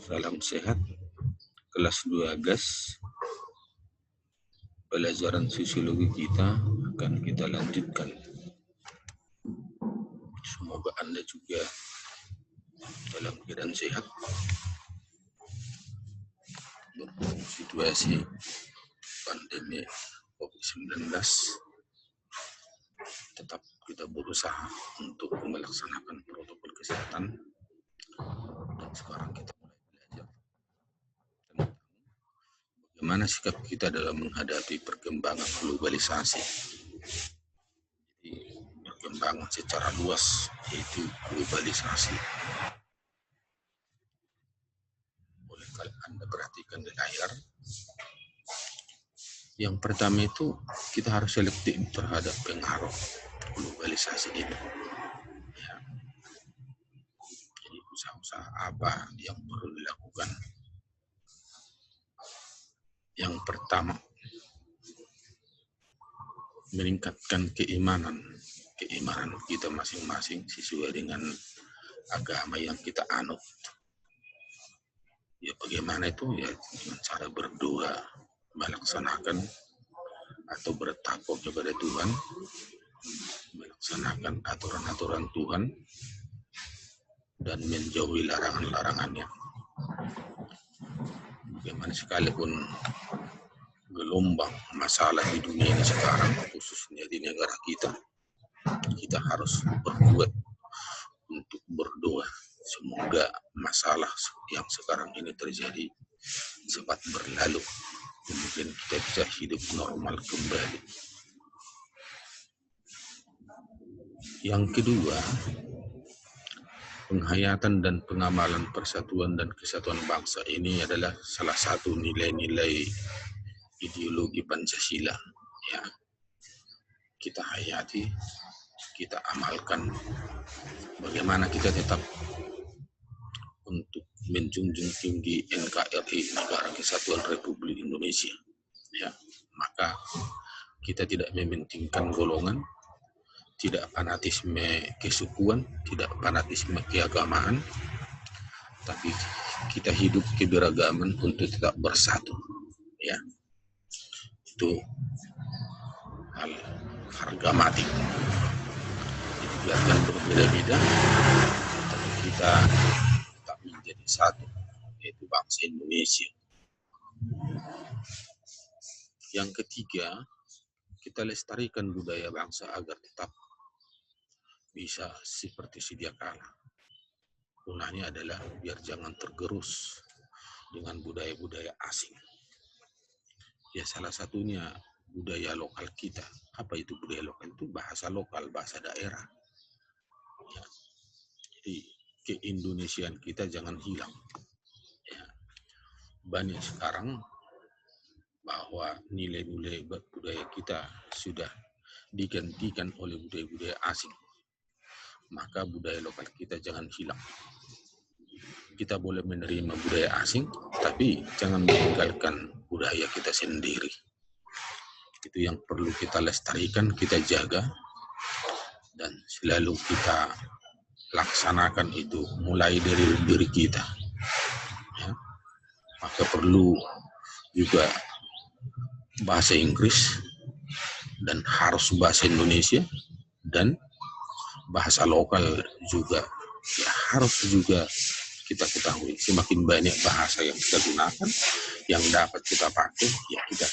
Salam sehat, kelas 2 GAS. Pelajaran sosiologi kita akan kita lanjutkan. Semoga Anda juga dalam keadaan sehat. Dalam situasi pandemi COVID-19, tetap kita berusaha untuk melaksanakan protokol kesehatan. Dan sekarang kita mulai belajar tentang bagaimana sikap kita dalam menghadapi perkembangan globalisasi. Jadi, perkembangan secara luas, yaitu globalisasi. Boleh kalau Anda perhatikan di layar, yang pertama itu kita harus selektif terhadap pengaruh globalisasi ini. Ya. Jadi usaha-usaha apa yang perlu dilakukan? Yang pertama, meningkatkan keimanan kita masing-masing sesuai dengan agama yang kita anut. Ya bagaimana itu? Ya dengan cara berdoa, melaksanakan atau bertakwa kepada Tuhan, melaksanakan aturan-aturan Tuhan, dan menjauhi larangan-larangannya. Bagaimana sekalipun gelombang masalah di dunia ini sekarang, khususnya di negara kita harus berbuat untuk berdoa. Semoga masalah yang sekarang ini terjadi cepat berlalu. Kemudian kita bisa hidup normal kembali. Yang kedua, penghayatan dan pengamalan persatuan dan kesatuan bangsa ini adalah salah satu nilai-nilai ideologi Pancasila. Ya, kita hayati, kita amalkan. Bagaimana kita tetap untuk menjunjung tinggi NKRI, Negara Kesatuan Republik Indonesia. Ya, maka kita tidak mementingkan golongan, tidak fanatisme kesukuan, tidak fanatisme keagamaan, tapi kita hidup keberagaman untuk tetap bersatu. Ya, itu hal harga mati. Jadi biarkan berbeda-beda, tapi kita tetap menjadi satu, yaitu bangsa Indonesia. Yang ketiga, kita lestarikan budaya bangsa agar tetap bisa seperti sedia kala. Gunanya adalah biar jangan tergerus dengan budaya-budaya asing. Ya salah satunya budaya lokal kita. Apa itu budaya lokal? Itu bahasa lokal, bahasa daerah. Ya. Jadi keindonesiaan kita jangan hilang. Ya. Banyak sekarang bahwa nilai-nilai budaya kita sudah digantikan oleh budaya-budaya asing. Maka budaya lokal kita jangan hilang. Kita boleh menerima budaya asing, tapi jangan meninggalkan budaya kita sendiri. Itu yang perlu kita lestarikan, kita jaga, dan selalu kita laksanakan itu mulai dari diri kita. Ya. Maka perlu juga bahasa Inggris, dan harus bahasa Indonesia, dan bahasa lokal juga ya, harus juga kita ketahui. Semakin banyak bahasa yang kita gunakan, yang dapat kita pakai, ya kita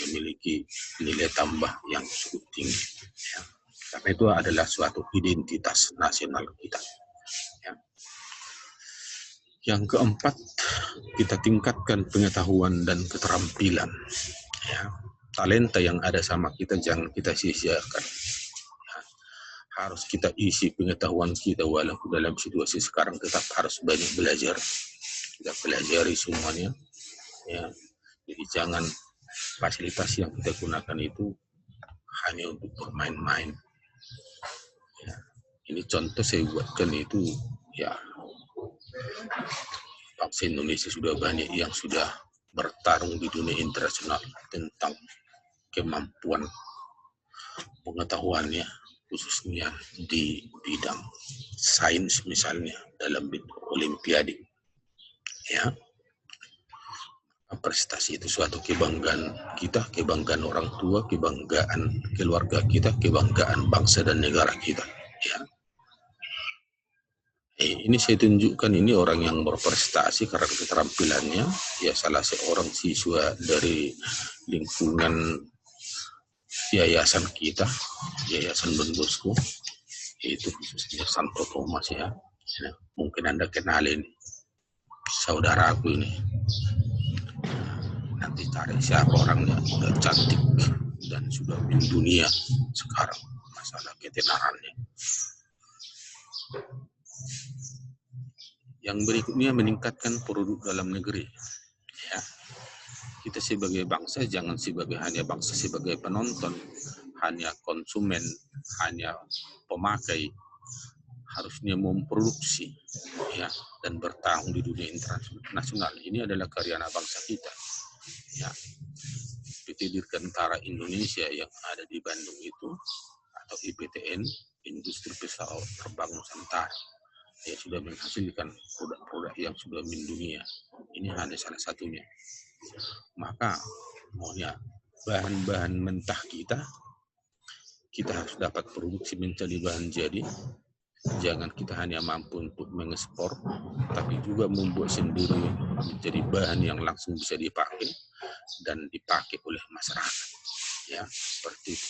memiliki nilai tambah yang cukup tinggi. Ya. Karena itu adalah suatu identitas nasional kita. Ya. Yang keempat, kita tingkatkan pengetahuan dan keterampilan. Ya. Talenta yang ada sama kita jangan kita sia-siakan. Harus kita isi pengetahuan kita, walaupun dalam situasi sekarang tetap harus banyak belajar. Kita pelajari semuanya. Ya. Jadi jangan fasilitas yang kita gunakan itu hanya untuk bermain-main. Ya. Ini contoh saya buatkan itu, ya bangsa Indonesia sudah banyak yang sudah bertarung di dunia internasional tentang kemampuan pengetahuannya, khususnya di bidang sains misalnya dalam olimpiade. Ya, prestasi itu suatu kebanggaan kita, kebanggaan orang tua, kebanggaan keluarga kita, kebanggaan bangsa dan negara kita. Ya, ini saya tunjukkan ini orang yang berprestasi karena keterampilannya. Ya, salah seorang siswa dari lingkungan yayasan kita, Yayasan Don Bosco, yaitu khususnya Santo Thomas ya. Ya, mungkin Anda kenal ini, saudaraku ini. Nanti cari siapa orangnya, udah cantik dan sudah mendunia sekarang masalah ketenarannya. Yang berikutnya meningkatkan produk dalam negeri. Ya, kita sebagai bangsa jangan hanya bangsa sebagai penonton, hanya konsumen, hanya pemakai, harusnya memproduksi ya dan bertarung di dunia internasional. Ini adalah karya anak bangsa kita. Ya, PT Dirgantara Indonesia yang ada di Bandung itu atau IPTN, Industri Pesawat Terbang Nusantara, ya sudah menghasilkan produk-produk yang sudah mendunia. Ini hanya salah satunya. Maka maunya bahan-bahan mentah kita harus dapat produksi menjadi bahan jadi. Jangan kita hanya mampu untuk mengekspor, tapi juga membuat sendiri menjadi bahan yang langsung bisa dipakai dan dipakai oleh masyarakat. Ya, seperti itu.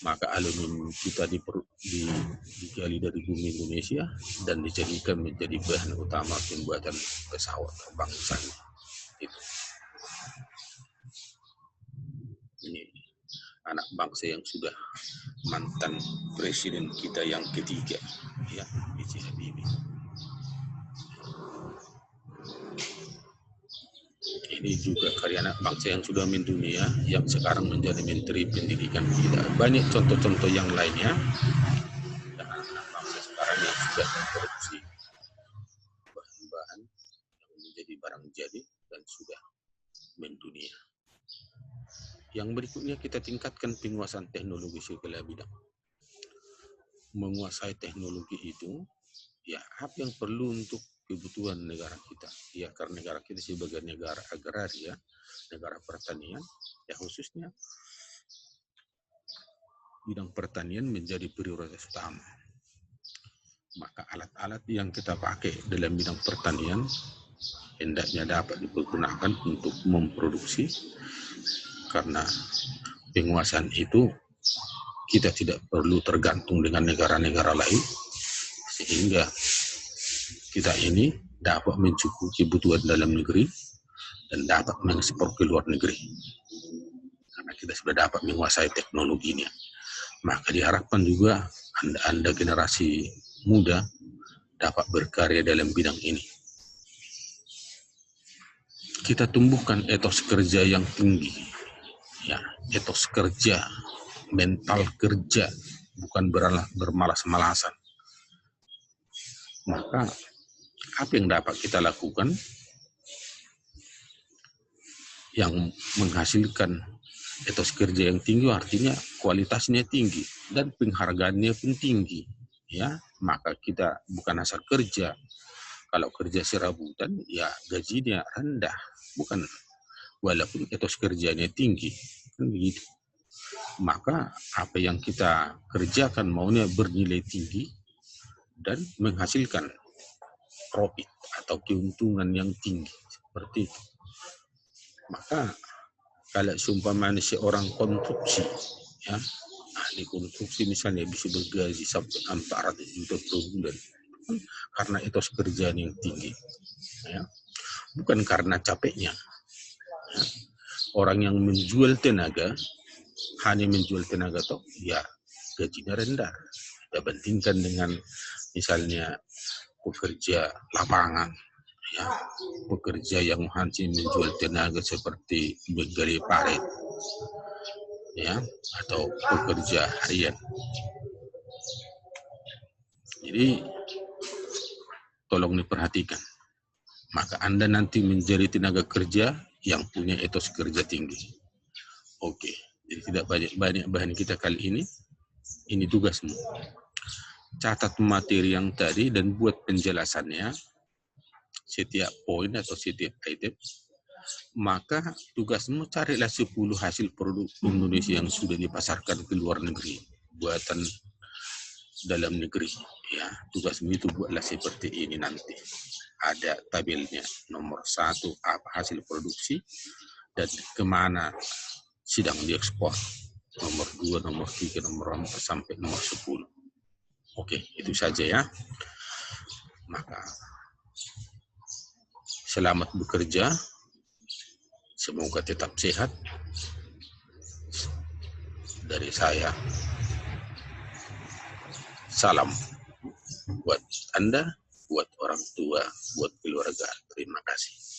Maka aluminium kita digali dari bumi Indonesia dan dijadikan menjadi bahan utama pembuatan pesawat terbang misalnya. Itu. Ini anak bangsa yang sudah mantan presiden kita yang ketiga, ya, B.J. Habibie. Ini juga karya anak bangsa yang sudah mendunia, yang sekarang menjadi Menteri Pendidikan kita. Banyak contoh-contoh yang lainnya, dan anak bangsa sekarang yang sudah memproduksi bahan-bahan yang menjadi barang jadi dan sudah mendunia. Yang berikutnya kita tingkatkan penguasaan teknologi segala bidang. Menguasai teknologi itu, ya apa yang perlu untuk kebutuhan negara kita. Ya karena negara kita sebagai negara agraria, negara pertanian, ya khususnya bidang pertanian menjadi prioritas utama. Maka alat-alat yang kita pakai dalam bidang pertanian hendaknya dapat dipergunakan untuk memproduksi, karena penguasaan itu kita tidak perlu tergantung dengan negara-negara lain, sehingga kita ini dapat mencukupi kebutuhan dalam negeri dan dapat mengekspor ke luar negeri. Karena kita sudah dapat menguasai teknologinya. Maka diharapkan juga Anda generasi muda dapat berkarya dalam bidang ini. Kita tumbuhkan etos kerja yang tinggi. Ya, etos kerja, mental kerja, bukan bermalas-malasan. Maka apa yang dapat kita lakukan yang menghasilkan etos kerja yang tinggi, artinya kualitasnya tinggi dan penghargaannya pun tinggi, ya. Maka kita bukan asal kerja. Kalau kerja serabutan, ya gajinya rendah, bukan, walaupun etos kerjanya tinggi, kan begitu. Maka apa yang kita kerjakan maunya bernilai tinggi dan menghasilkan profit atau keuntungan yang tinggi, seperti itu. Maka kalau seumpamanya seorang konstruksi, ya, ahli konstruksi misalnya bisa bergaji sampai 400 juta per bulan, karena etos kerjaan yang tinggi, ya. Bukan karena capeknya. Ya. Orang yang menjual tenaga, hanya menjual tenaga toh, ya gajinya rendah. Kita bandingkan dengan misalnya pekerja lapangan, ya, pekerja yang hanya menjual tenaga seperti menggali parit, ya, atau pekerja harian. Jadi tolong diperhatikan. Maka Anda nanti menjadi tenaga kerja yang punya etos kerja tinggi. Oke, jadi tidak banyak bahan kita kali ini. Ini tugasmu. Catat materi yang tadi dan buat penjelasannya. setiap poin atau setiap item, maka tugasmu carilah 10 hasil produk Indonesia yang sudah dipasarkan ke luar negeri, buatan dalam negeri. Ya, tugasmu itu buatlah seperti ini nanti. Ada tabelnya, nomor 1 apa hasil produksi dan kemana sedang diekspor. Nomor 2, nomor 3, nomor 4 sampai nomor 10. Oke, itu saja ya. Maka selamat bekerja. Semoga tetap sehat. Dari saya, salam buat Anda, buat orang tua, buat keluarga. Terima kasih.